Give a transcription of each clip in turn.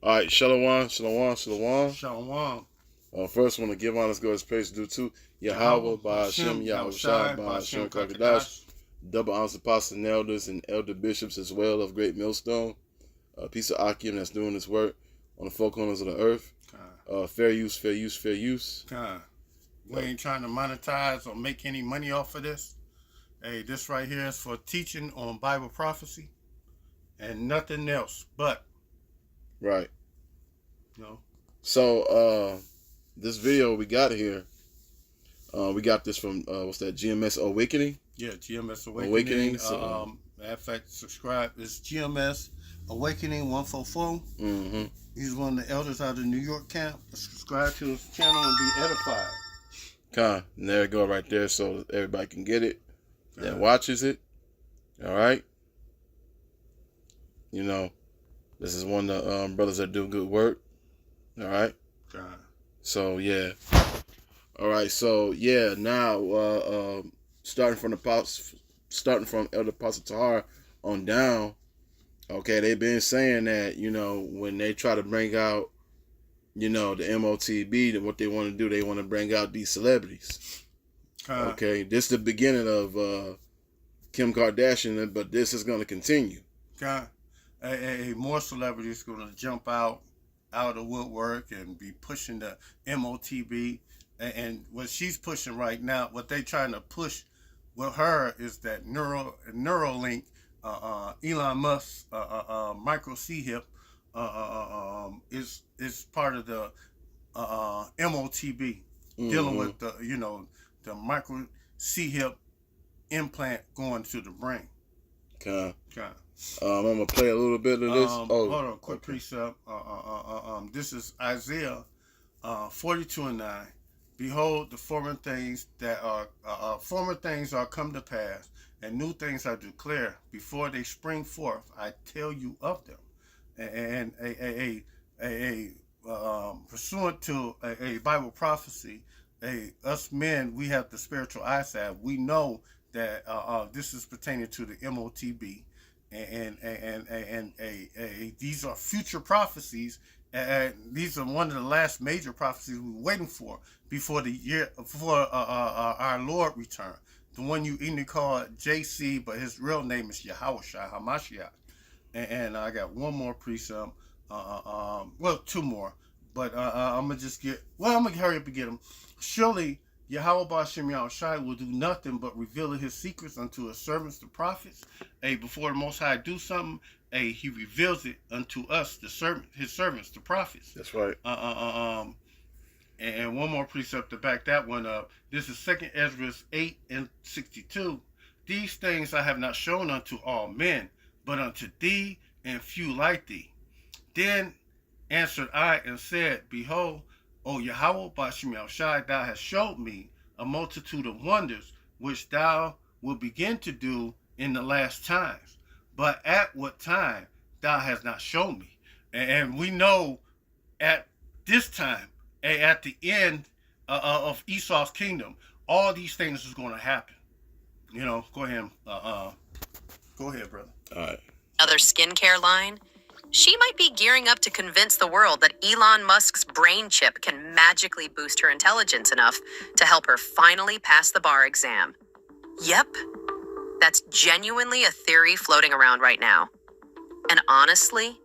All right, Shalom, Shalom, Shalom. Shalom. First, want to give honest God's praise due to Yahweh, by Hashem, Yahweh Shai, by Hashem Kakadash, double honors apostles and elders and elder bishops as well of Great Millstone. A piece of Akim that's doing this work on the four corners of the earth. Fair use, fair use, fair use. We ain't trying to monetize or make any money off of this. Hey, this right here is for teaching on Bible prophecy and nothing else but. Right. No. So, this video we got here, we got this from, what's that, GMS Awakening? Yeah, GMS Awakening. So, matter of fact, subscribe. It's GMS Awakening 144. Mm-hmm. He's one of the elders out of the New York camp. Subscribe to his channel and be edified. And there you go right there so everybody can get it that watches it. All right. You know, this is one of the brothers that do good work. All right. So, yeah. All right. So, yeah, now starting from Elder Apostle Tahar on down, okay, they've been saying that, you know, when they try to bring out, you know, the M.O.T.B, then what they want to do, they want to bring out these celebrities. Okay, this is the beginning of Kim Kardashian, but this is going to continue. More celebrities going to jump out of the woodwork and be pushing the M.O.T.B. And what she's pushing right now, what they trying to push with her is that Neuralink, Elon Musk, micro C-hip, is part of the M.O.T.B. dealing with the the micro C-hip implant going to the brain. I'm gonna play a little bit of this. Hold on, quick precept. This is Isaiah 42:9. Behold, the former things are come to pass, and new things I declare. Before they spring forth, I tell you of them. And pursuant to a Bible prophecy, us men, we have the spiritual eyesight. We know that this is pertaining to the M.O.T.B. And these are future prophecies. These are one of the last major prophecies we're waiting for before our Lord return. The one you even call JC, but his real name is Yahushua Hamashiach. And I got one more precept. Well, two more, but I'm gonna hurry up and get them. Surely Yahweh Ba'Shem Yahushai will do nothing but reveal his secrets unto his servants, the prophets. Before the Most High do something, he reveals it unto us, his servants, the prophets. That's right. And one more precept to back that one up. This is 2 Ezra 8:62. These things I have not shown unto all men, but unto thee and few like thee. Then answered I and said, Behold, O Yahweh Ba'Shem Yahushai, thou hast showed me a multitude of wonders, which thou wilt begin to do in the last times. But at what time thou hast not shown me. And we know at this time, at the end of Esau's kingdom, all these things is going to happen. You know, go ahead, brother. All right. Another skincare line. She might be gearing up to convince the world that Elon Musk's brain chip can magically boost her intelligence enough to help her finally pass the bar exam. Yep, that's genuinely a theory floating around right now. And honestly,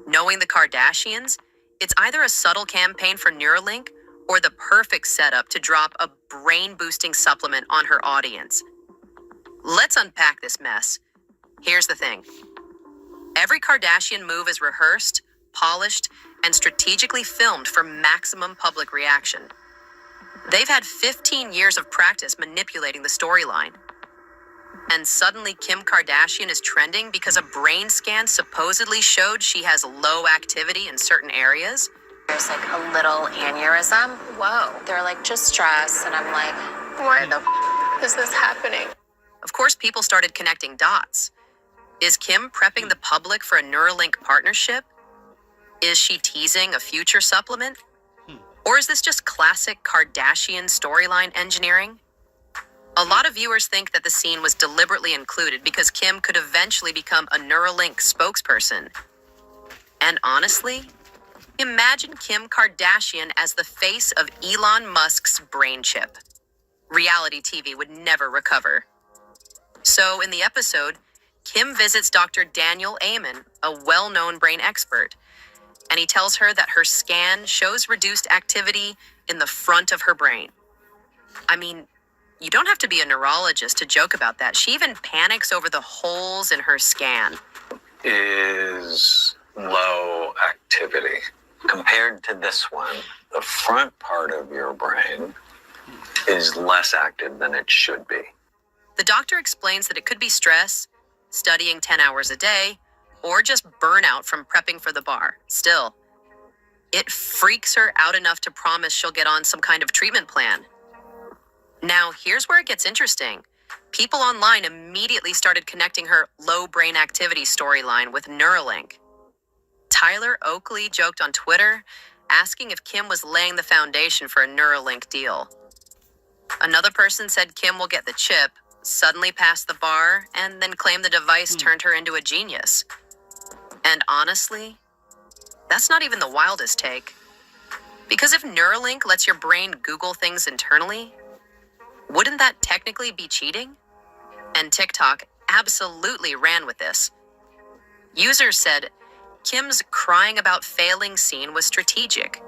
knowing the Kardashians, it's either a subtle campaign for Neuralink or the perfect setup to drop a brain-boosting supplement on her audience. Let's unpack this mess. Here's the thing. Every Kardashian move is rehearsed, polished, and strategically filmed for maximum public reaction. They've had 15 years of practice manipulating the storyline. And suddenly Kim Kardashian is trending because a brain scan supposedly showed she has low activity in certain areas. There's like a little aneurysm. Whoa. They're like, just stress. And I'm like, why the is this happening? Of course, people started connecting dots. Is Kim prepping the public for a Neuralink partnership? Is she teasing a future supplement? Or is this just classic Kardashian storyline engineering? A lot of viewers think that the scene was deliberately included because Kim could eventually become a Neuralink spokesperson. And honestly, Imagine Kim Kardashian as the face of Elon Musk's brain chip. Reality TV would never recover. So, in the episode, Kim visits Dr. Daniel Amen, a well-known brain expert, and he tells her that her scan shows reduced activity in the front of her brain. I mean, you don't have to be a neurologist to joke about that. She even panics over the holes in her scan. Is low activity. Compared to this one, the front part of your brain is less active than it should be. The doctor explains that it could be stress, studying 10 hours a day, or just burnout from prepping for the bar. Still, it freaks her out enough to promise she'll get on some kind of treatment plan. Now, here's where it gets interesting. People online immediately started connecting her low brain activity storyline with Neuralink. Tyler Oakley joked on Twitter, asking if Kim was laying the foundation for a Neuralink deal. Another person said Kim will get the chip, suddenly pass the bar, and then claim the device turned her into a genius. And honestly, that's not even the wildest take. Because if Neuralink lets your brain Google things internally, wouldn't that technically be cheating? And TikTok absolutely ran with this. Users said Kim's crying about failing scene was strategic.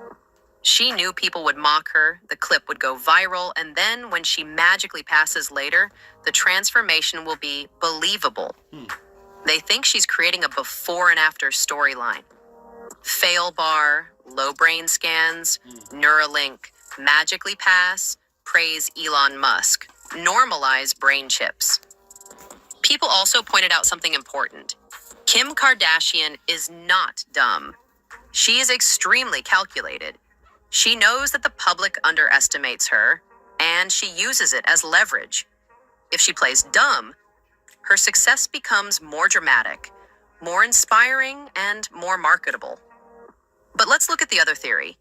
She knew people would mock her, the clip would go viral, and then when she magically passes later, the transformation will be believable. They think she's creating a before and after storyline. Fail bar, low brain scans, Neuralink, magically pass, praise Elon Musk, normalize brain chips. People also pointed out something important. Kim Kardashian is not dumb. She is extremely calculated. She knows that the public underestimates her, and she uses it as leverage. If she plays dumb, her success becomes more dramatic, more inspiring, and more marketable. But let's look at the other theory.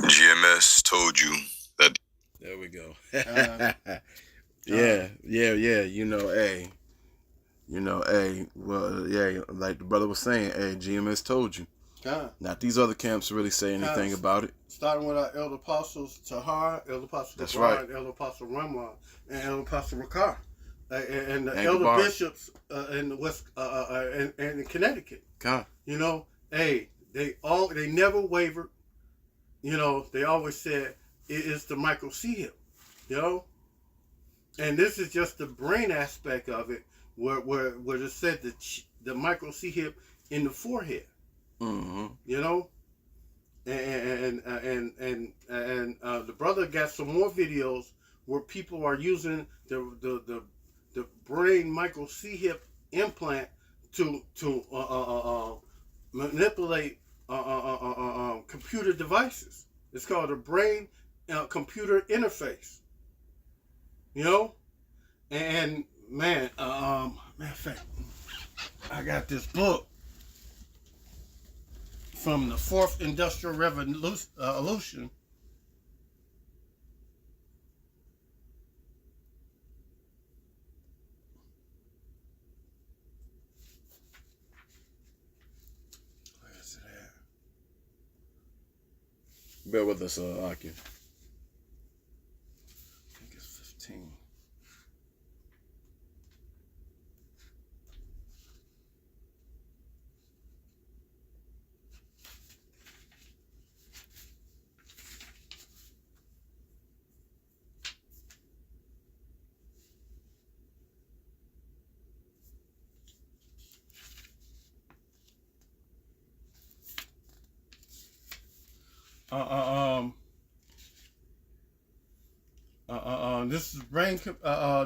GMS told you that. There we go. Yeah. Well, yeah, like the brother was saying, GMS told you. Not these other camps really say anything about it. Starting with our elder apostles Tahar, elder apostle That's Gabar, right. elder apostle Ramon, and elder apostle Rakar, and the And elder Gabar. bishops in the West and in Connecticut. God. You know, they never wavered. You know, they always said it is the micro C hip. You know, and this is just the brain aspect of it, where it said the micro C hip in the forehead. Mm-hmm. You know, and the brother got some more videos where people are using the brain micro C hip implant to manipulate computer devices. It's called a brain computer interface. You know, and matter of fact, I got this book from the Fourth Industrial Revolution. Where is it at? Bear with us, Aki. I think it's 15.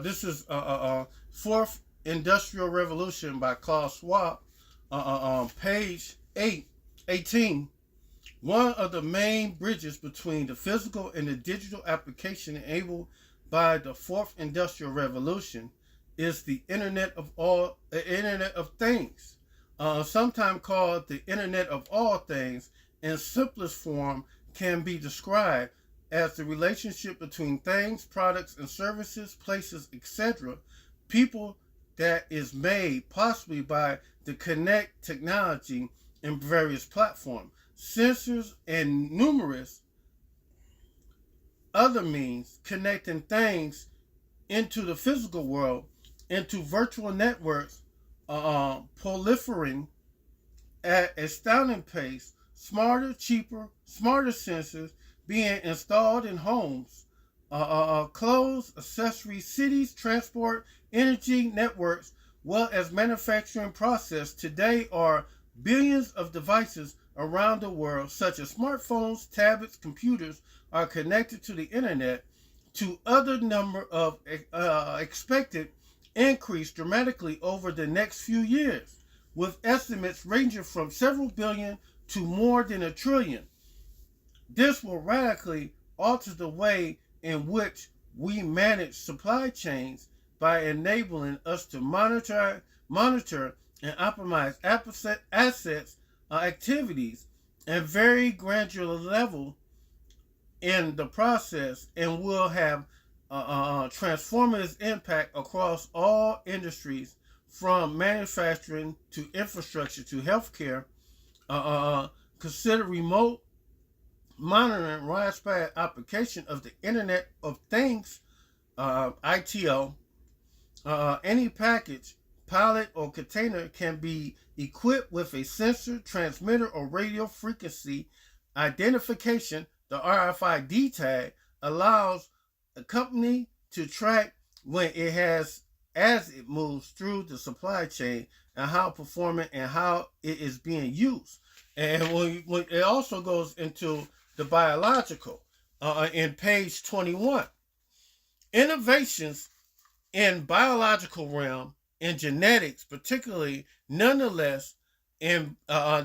This is Fourth Industrial Revolution by Klaus Schwab. Page 18. One of the main bridges between the physical and the digital application enabled by the Fourth Industrial Revolution is the Internet of Things, sometimes called the Internet of All Things. In simplest form, can be described as the relationship between things, products, and services, places, etc., people that is made possibly by the connect technology in various platforms. sensors, and numerous other means connecting things into the physical world, into virtual networks, proliferating at astounding pace, smarter, cheaper, smarter sensors being installed in homes, clothes, accessories, cities, transport, energy networks, well as manufacturing process. Today are billions of devices around the world, such as smartphones, tablets, computers, are connected to the internet. To other number of expected increase dramatically over the next few years, with estimates ranging from several billion to more than a trillion. This will radically alter the way in which we manage supply chains by enabling us to monitor and optimize assets, activities, and very granular level in the process, and will have transformative impact across all industries, from manufacturing to infrastructure to healthcare. Consider remote monitoring, widespread application of the Internet of Things, ITO. Any package, pallet, or container can be equipped with a sensor, transmitter, or radio frequency identification. The RFID tag allows a company to track when it has, as it moves through the supply chain, and how performant and how it is being used. And when it also goes into the biological, in page 21, innovations in biological realm, in genetics particularly, nonetheless, and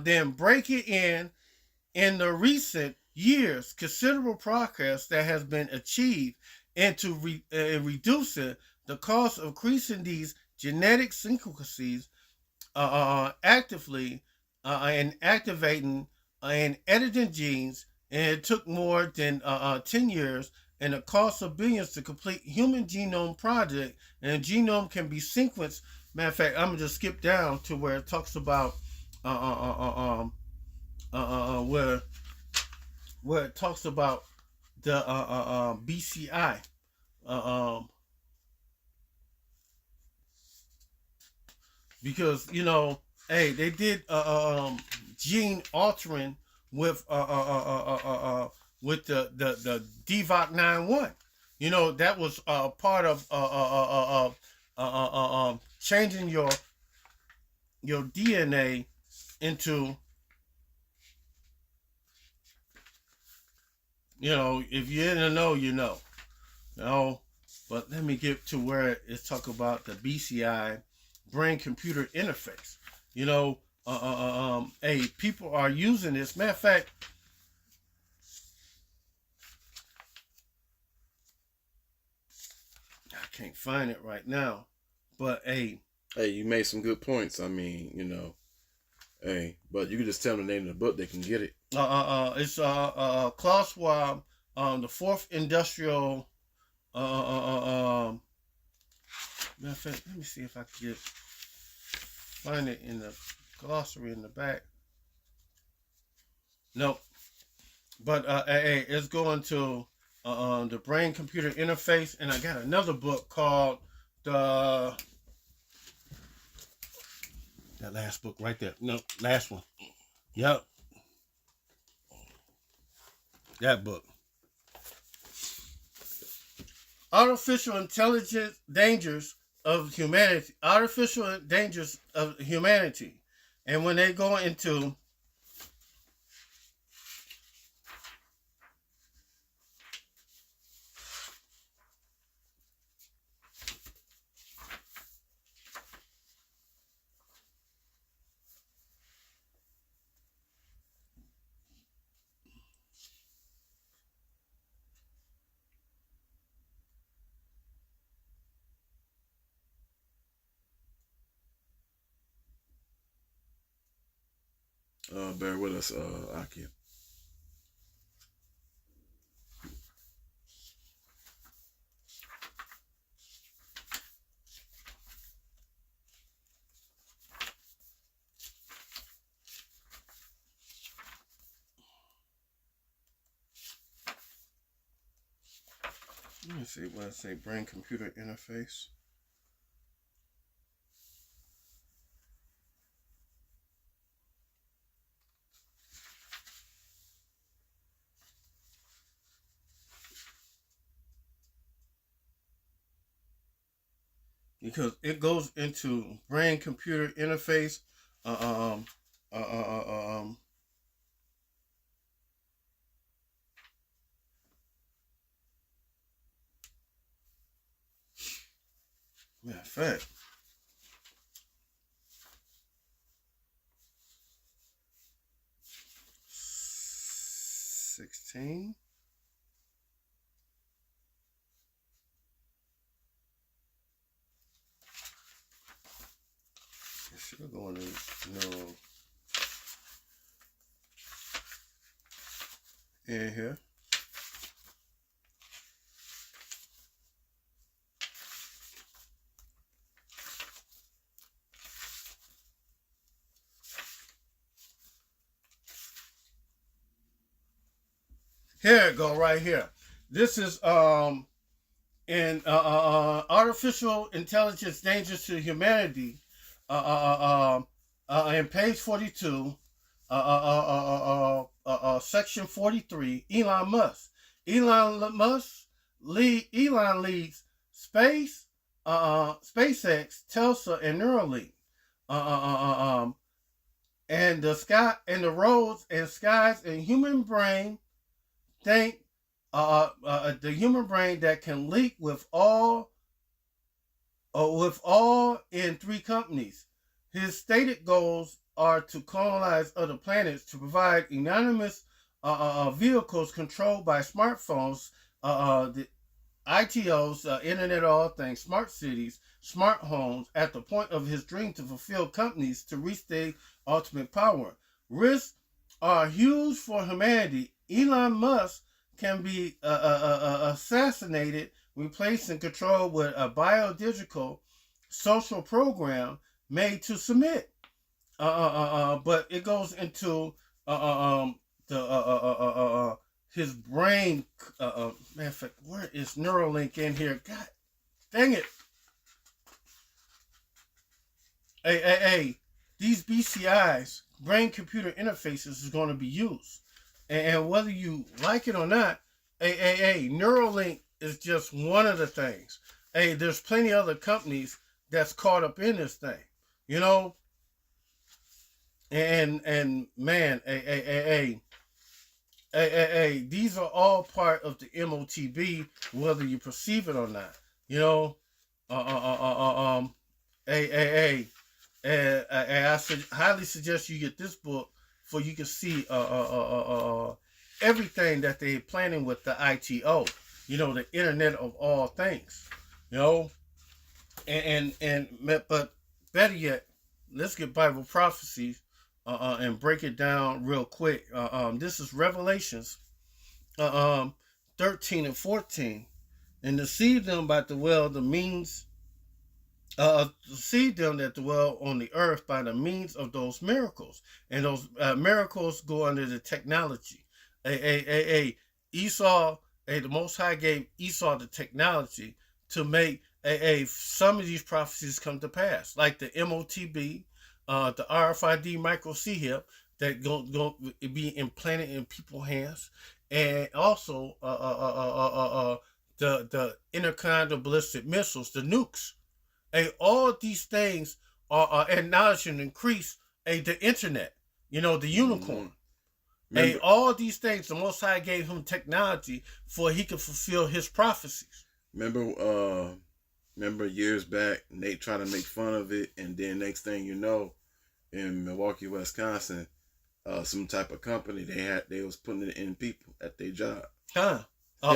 then break it in the recent years, considerable progress that has been achieved into reducing the cost of increasing these genetic sequences, actively and activating and editing genes. And it took more than 10 years and the cost of billions to complete human genome project. And the genome can be sequenced. Matter of fact, I'm gonna just skip down to where it talks about where it talks about the BCI. Because hey, they did gene altering with the DVOC 91. That was part of changing your DNA into, if you didn't know, But let me get to where it's talk about the BCI, brain computer interface. Hey, people are using this. Matter of fact, I can't find it right now, but hey, you made some good points. I mean, hey, but you can just tell them the name of the book, they can get it. It's Klaus Schwab, the Fourth Industrial. Matter of fact, let me see if I can find it in the glossary in the back. Nope. But hey, it's going to the brain computer interface, and I got another book called that last book right there. No, last one. Yep. That book. Artificial Intelligence Dangers of Humanity. Artificial Dangers of Humanity. And when they go into bear with us, Aki. me see what I say. Brain computer interface. Because it goes into brain computer interface. Matter of fact, $16. It should go in no in here. Here it go right here. This is in artificial intelligence dangers to humanity. In page 42, section 43. Elon Musk. Elon leads space, SpaceX, Tesla, and Neuralink. And the sky and the roads and skies and human brain think the human brain that can leak with all in 3 companies. His stated goals are to colonize other planets, to provide anonymous vehicles controlled by smartphones, the ITOs, Internet of All Things, smart cities, smart homes, at the point of his dream to fulfill companies to reach their ultimate power. Risks are huge for humanity. Elon Musk can be assassinated, replaced, and controlled with a biodigital social program made to submit. But it goes into his brain. Man, where is Neuralink in here? God dang it! Hey, these BCIs, brain computer interfaces, is going to be used. And whether you like it or not, Neuralink is just one of the things. There's plenty of other companies that's caught up in this thing, you know. And man, these are all part of the M.O.T.B, whether you perceive it or not, you know. I highly suggest you get this book, for you can see everything that they're planning with the ITO, you know, the Internet of All Things, you know. But better yet, let's get Bible prophecies and break it down real quick. This is Revelations 13 and 14. And to see them by the well, the means to see them that dwell on the earth by the means of those miracles. And those miracles go under the technology. Esau, the Most High gave Esau the technology to make some of these prophecies come to pass, like the M.O.T.B, the RFID micro C-hip that go be implanted in people's hands, and also the intercontinental ballistic missiles, the nukes. All these things are acknowledged and increase the internet, you know, the unicorn. All these things, the Most High gave him technology for he could fulfill his prophecies. Remember years back, Nate tried to make fun of it, and then next thing you know, in Milwaukee, Wisconsin, some type of company they was putting it in people at their job.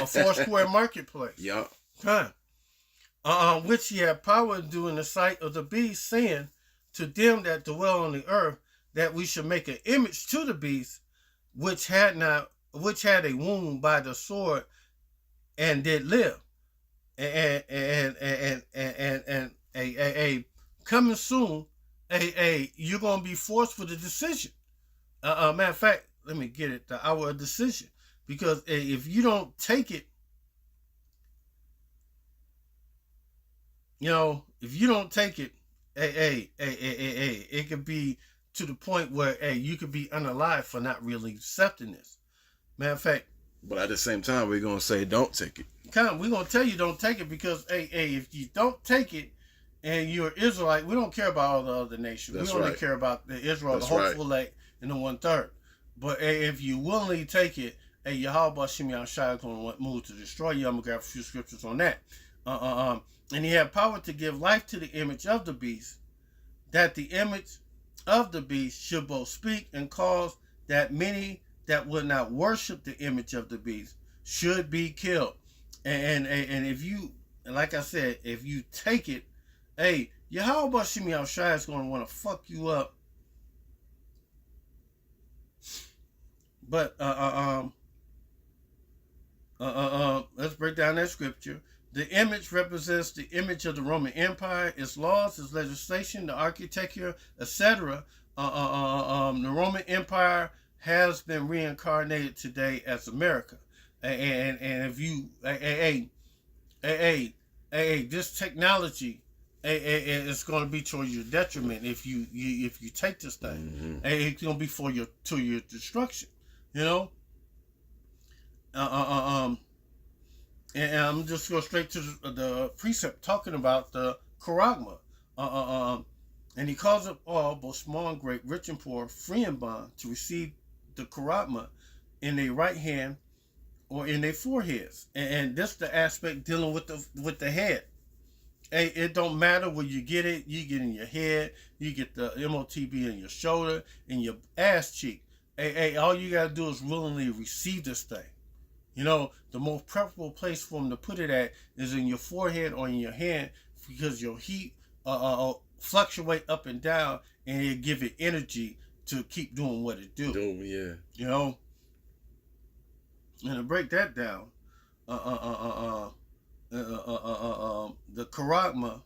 Foursquare Marketplace. Yup. Which he had power to do in the sight of the beast, saying to them that dwell on the earth, that we should make an image to the beast, which had a wound by the sword, and did live. And coming soon, you're gonna be forced for the decision. Matter of fact, let me get it, the hour of decision, because if you don't take it, You know, if you don't take it, hey, it could be to the point where, hey, you could be unalive for not really accepting this. Matter of fact, but at the same time, we're gonna say don't take it. we're gonna tell you don't take it because, hey, if you don't take it and you're Israelite, we don't care about all the other nations. That's we only right. care about the Israel, That's the hopeful elect, and the 1/3. But hey, if you willingly take it, hey, Yahweh Shemi Shai is going to move to destroy you. I'm gonna grab a few scriptures on that. And he had power to give life to the image of the beast, that the image of the beast should both speak and cause that many that would not worship the image of the beast should be killed. And if you, like I said, if you take it, hey, Yahweh Shemi Shai is going to want to fuck you up. But let's break down that scripture. The image represents the image of the Roman Empire, its laws, its legislation, the architecture, etc. The Roman Empire has been reincarnated today as America. And if you, this technology, it's going to be towards your detriment if you take this thing. It's going to be to your destruction. You know. And I'm just going straight to the precept talking about the charagma. And he calls up all, both small and great, rich and poor, free and bond, to receive the charagma in their right hand or in their foreheads. And this the aspect dealing with the head. Hey, it don't matter where you get it. You get in your head. You get the M.O.T.B in your shoulder, in your ass cheek. Hey, all you got to do is willingly receive this thing. You know, the most preferable place for them to put it at is in your forehead or in your hand, because your heat fluctuate up and down, and it give it energy to keep doing what it do. Yeah. You know, and to break that down, the charagma,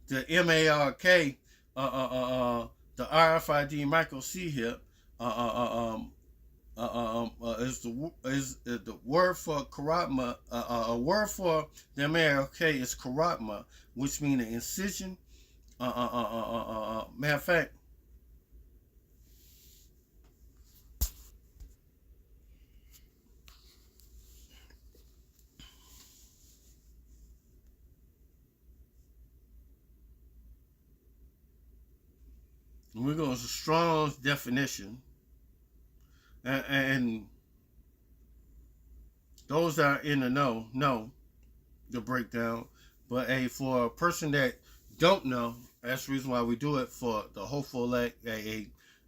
the MARK, the RFID micro C hip, is the word for charagma. A word for the MARK is charagma, which means an incision. Matter of fact, we're going to Strong's definition, and those that are in the know the breakdown. But for a person that don't know, that's the reason why we do it for the hopeful elect.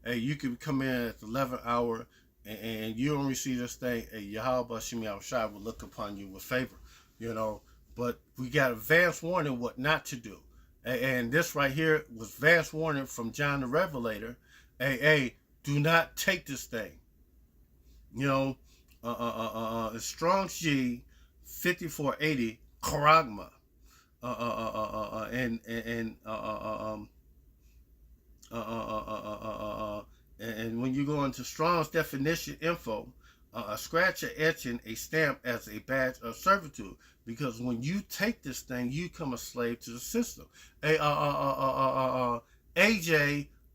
You can come in at the 11th hour and you don't receive this thing. Yahweh Shemi Shai will look upon you with favor, you know. But we got advance warning what not to do. And this right here was advance warning from John the Revelator. Do not take this thing. You know, Strong's G 5480 charagma. And when you go into Strong's definition info, a scratch, a etching, a stamp as a badge of servitude. Because when you take this thing, you become a slave to the system. AJ,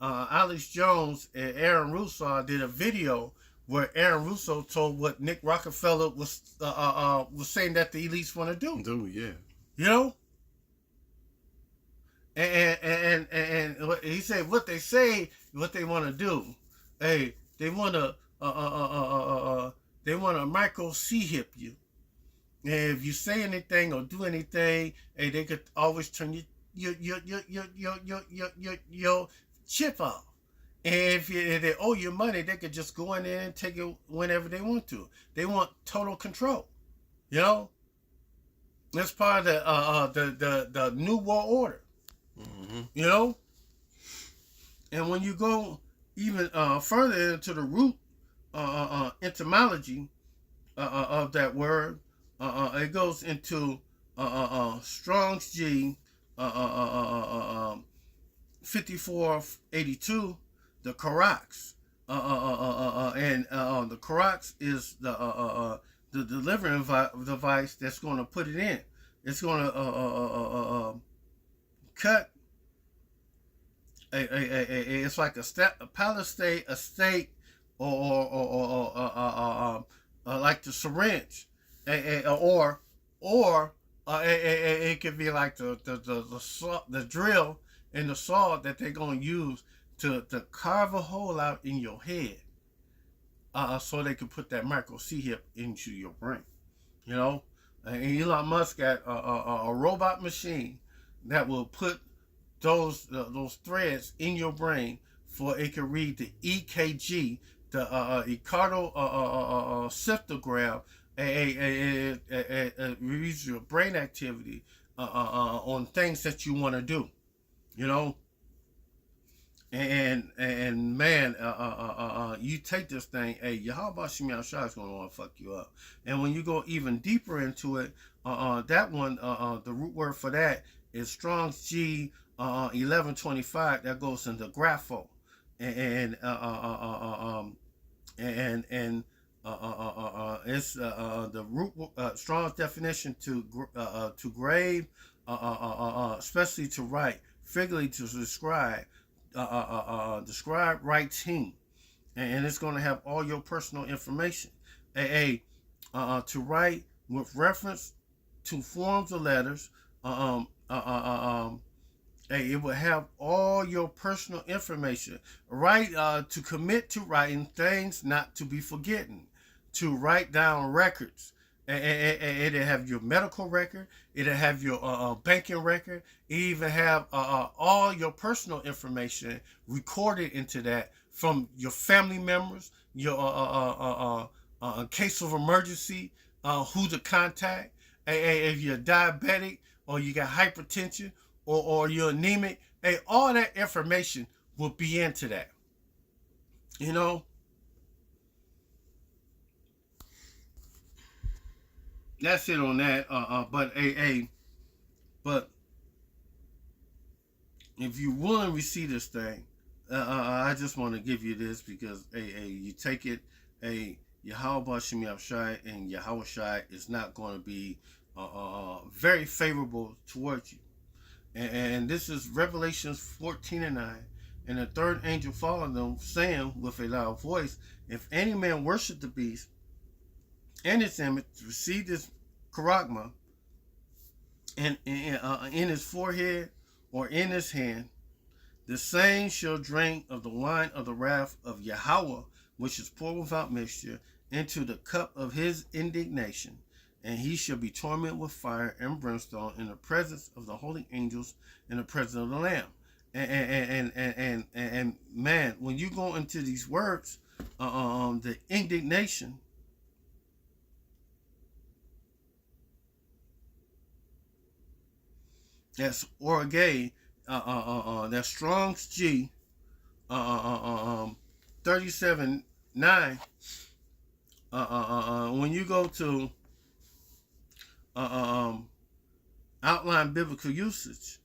Alex Jones, and Aaron Russo did a video where Aaron Russo told what Nick Rockefeller was saying that the elites want to do. Yeah. You know. And he said what they say, what they want to do. Hey, they want to micro C-hip you. And if you say anything or do anything, hey, they could always turn your chip off. And if they owe you money, they could just go in there and take it whenever they want to. They want total control. You know, that's part of the New World Order. Mm-hmm. You know, and when you go even further into the root etymology of that word, it goes into Strong's G 5482, the Karax, and the Karax is the delivering device that's going to put it in. It's going to cut it's like a Palestine, a steak, or like the syringe, or it could be like the drill and the saw that they're gonna use to carve a hole out in your head, so they can put that microchip into your brain. You know, and Elon Musk got a robot machine that will put those threads in your brain for it can read the EKG, the echocardiogram, reads your brain activity on things that you want to do, you know. And man, you take this thing, hey, Yahweh Shemi Shah is gonna want to fuck you up. And when you go even deeper into it, that one, the root word for that is Strong's G 1125. That goes into grapho, and it's the root Strong's definition to grave, especially to write, figuratively to describe. Describe writing, and it's going to have all your personal information. To write with reference to forms of letters. It will have all your personal information. Write to commit to writing things not to be forgotten. To write down records. It'll have your medical record. It'll have your banking record. It even have all your personal information recorded into that from your family members, your case of emergency, who to contact. If you're diabetic or you got hypertension or you're anemic, all that information will be into that. You know? That's it on that. But if you willing to receive this thing, I just want to give you this because you take it, Yahweh Shemi Shai and Yahweh Shai is not going to be very favorable towards you. And this is Revelations 14:9. And the third angel followed them, saying with a loud voice, if any man worship the beast and its image, receive this charagma in his forehead or in his hand, the same shall drink of the wine of the wrath of Yahweh, which is poured without mixture, into the cup of his indignation. And he shall be tormented with fire and brimstone in the presence of the holy angels, in the presence of the Lamb. And man, when you go into these words, the indignation, that's orge, that's Strong's G 37.9. When you go to outline biblical usage,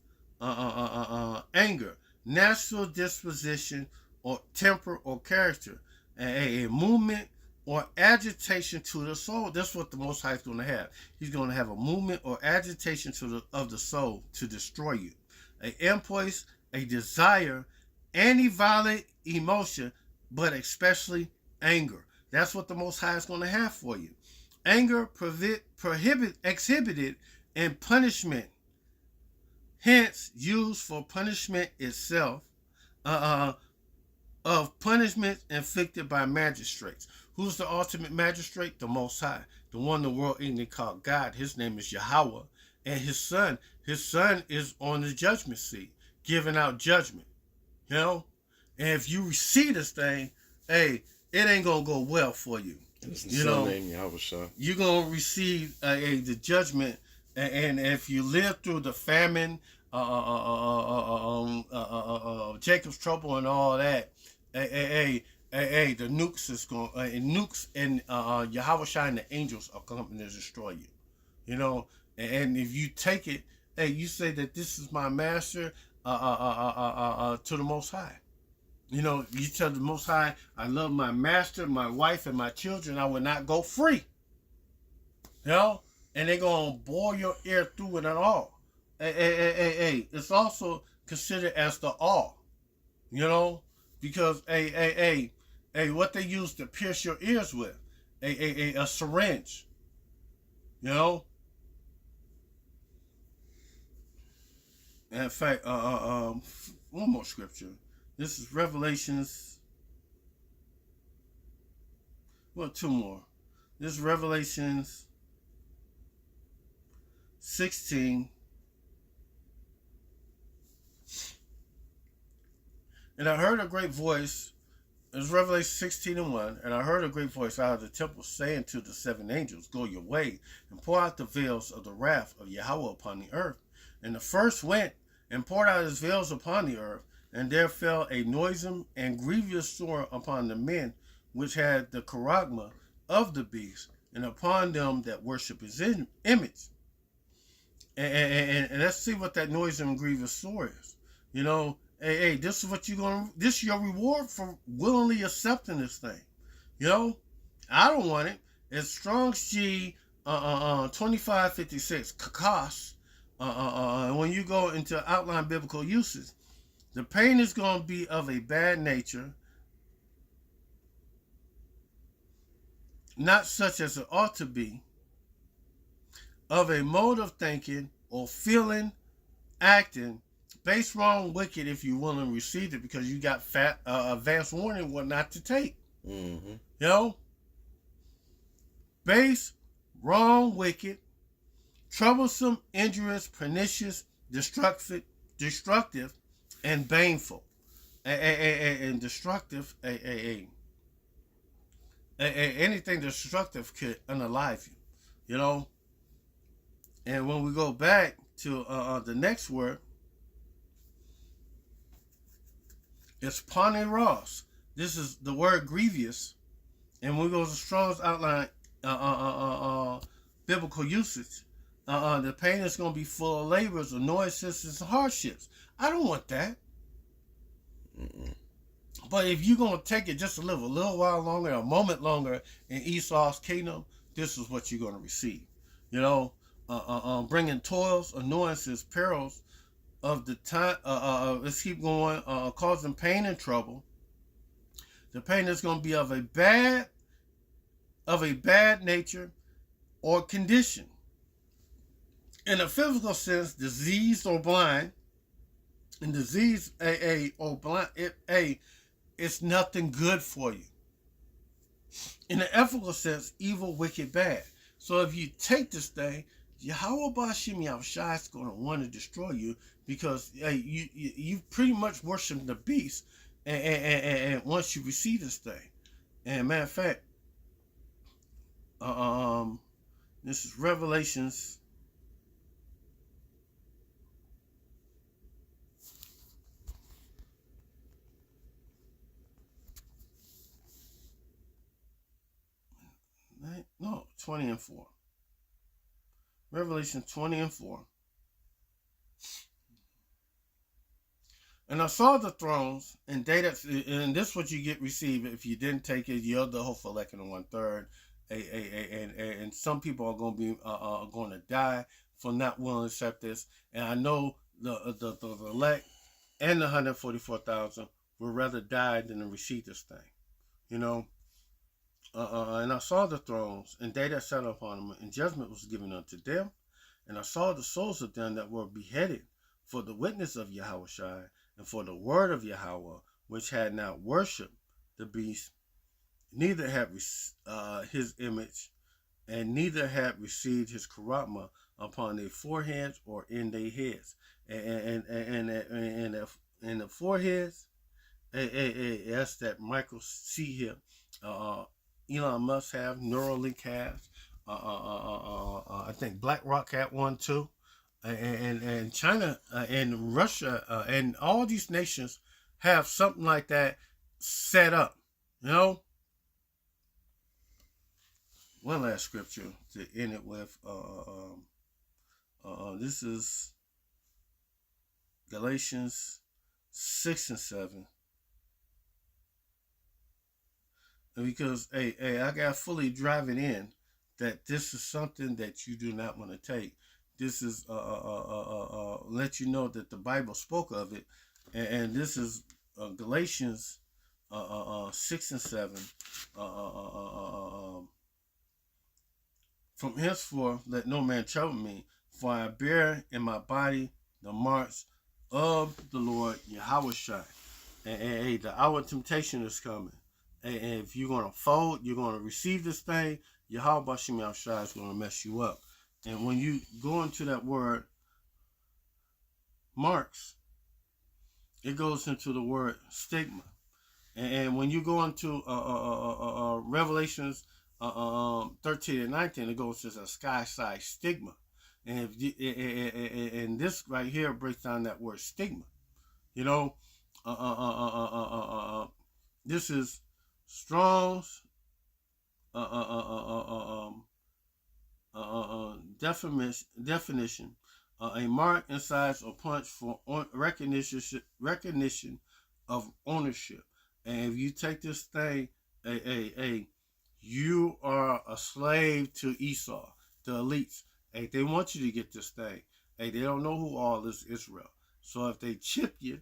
anger, natural disposition or temper or character, a movement or agitation to the soul. That's what the Most High is going to have. He's going to have a movement or agitation of the soul to destroy you. An impulse, a desire, any violent emotion, but especially anger. That's what the Most High is going to have for you. Anger exhibited in punishment, hence used for punishment itself, of punishments inflicted by magistrates. Who's the ultimate magistrate? The Most High, the one the world ignorantly called God. His name is Yahweh, and his son is on the judgment seat, giving out judgment. You know, and if you receive this thing, it ain't gonna go well for you. You know, you're gonna receive the judgment, and if you live through the famine, Jacob's trouble, and all that, the nukes is going, nukes and Yahweh Shai and the angels are coming to destroy you. You know, and if you take it, you say that this is my master, to the Most High. You know, you tell the Most High, I love my master, my wife, and my children. I will not go free. You know? And they're going to bore your ear through it and all. it's also considered as the awl, you know, because what they use to pierce your ears with, a syringe, you know. And in fact, one more scripture. This is Revelations. Well, two more. This is Revelations 16. And I heard a great voice. It was Revelation 16 and 1. And I heard a great voice out of the temple saying to the seven angels, go your way and pour out the veils of the wrath of Yahweh upon the earth. And the first went and poured out his veils upon the earth. And there fell a noisome and grievous sore upon the men which had the charagma of the beast, and upon them that worship his image. And let's see what that noisome and grievous sore is. You know, this is what you're gonna. This is your reward for willingly accepting this thing. You know, I don't want it. It's Strong's G 2556 kakos. When you go into outline biblical uses, the pain is going to be of a bad nature, not such as it ought to be, of a mode of thinking or feeling, acting, base, wrong, wicked, if you will and receive it, because you got advanced warning what not to take. Mm-hmm. You know? Base, wrong, wicked, troublesome, injurious, pernicious, destructive, and baneful. And destructive, anything destructive could unalive you. You know? And when we go back to the next word, it's Ross. This is the word grievous. And when we go to Strong's outline biblical usage, the pain is going to be full of labors, annoyances, and hardships. I don't want that. Mm-mm. But if you're going to take it just to live a little while longer, a moment longer in Esau's kingdom, this is what you're going to receive. You know, bringing toils, annoyances, perils of the time. Let's keep going. Causing pain and trouble. The pain is going to be of a bad nature or condition. In a physical sense, diseased or blind. And disease, or blind, it's nothing good for you. In the ethical sense, evil, wicked, bad. So if you take this thing, Yahweh Bashim Yahushua is going to want to destroy you, because you pretty much worship the beast, and once you receive this thing. And matter of fact, this is Revelations 20 and 4. Revelation 20 and 4. And I saw the thrones, and they that, and this is what you get received if you didn't take it. You're the whole for like in 1/3, and some people are going to be going to die for not willing to accept this. And I know the elect and the 144,000 would rather die than to receive this thing, you know. And I saw the thrones, and they that sat upon them, and judgment was given unto them. And I saw the souls of them that were beheaded for the witness of Yahushua, and for the word of Yahweh, which had not worshipped the beast, neither had his image, and neither had received his charagma upon their foreheads or in their heads. And the foreheads, that's that Michael C here. Elon Musk have, Neuralink has, I think BlackRock had one too, and China and Russia and all these nations have something like that set up, you know. One last scripture to end it with. This is Galatians 6 and 7. Because I got fully driving in that this is something that you do not want to take. This is let you know that the Bible spoke of it, and this is Galatians 6 and 7. From henceforth let no man trouble me, for I bear in my body the marks of the Lord Yahushua. And the hour of temptation is coming. And if you're going to fold, you're going to receive this thing, Yahweh Shem Yahushua is going to mess you up. And when you go into that word marks, it goes into the word stigma. And when you go into Revelations 13 and 19, it goes to a sky-side stigma. And and this right here breaks down that word stigma. You know, this is Strong's definition. A mark in size or punch for recognition of ownership. And if you take this thing, you are a slave to Esau, the elites. Hey, they want you to get this thing. Hey, they don't know who all is Israel. So if they chip you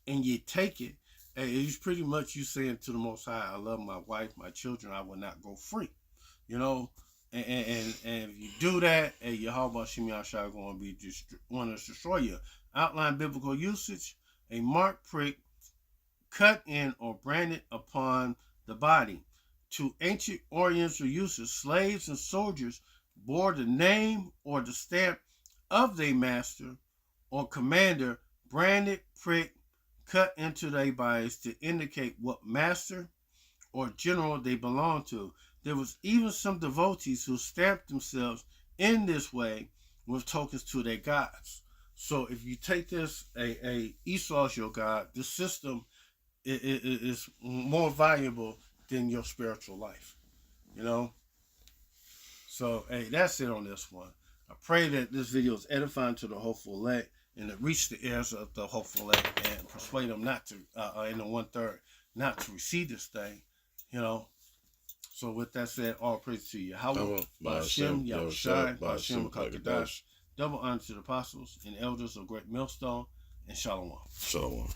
and you take it, hey, it's pretty much you saying to the Most High, I love my wife, my children, I will not go free. You know, and if you do that, hey, Yahweh Shem Yahushua going to be want to destroy you. Outline biblical usage: a mark, prick, cut in or branded upon the body. To ancient Oriental uses, slaves and soldiers bore the name or the stamp of their master or commander, branded, prick, cut into their bodies to indicate what master or general they belong to. There was even some devotees who stamped themselves in this way with tokens to their gods. So if you take this, Esau's your god, this system is more valuable than your spiritual life, you know? So, hey, that's it on this one. I pray that this video is edifying to the hopeful elect and to reach the ears of the hopeful elect and persuade them not to, in the 1/3, not to receive this thing, you know? So with that said, all praise to Yahweh, Ba'ashem, Yahushai, Ba'ashem, Kakadash. Double honor to the apostles and elders of Great Millstone, and Shalom. Shalom.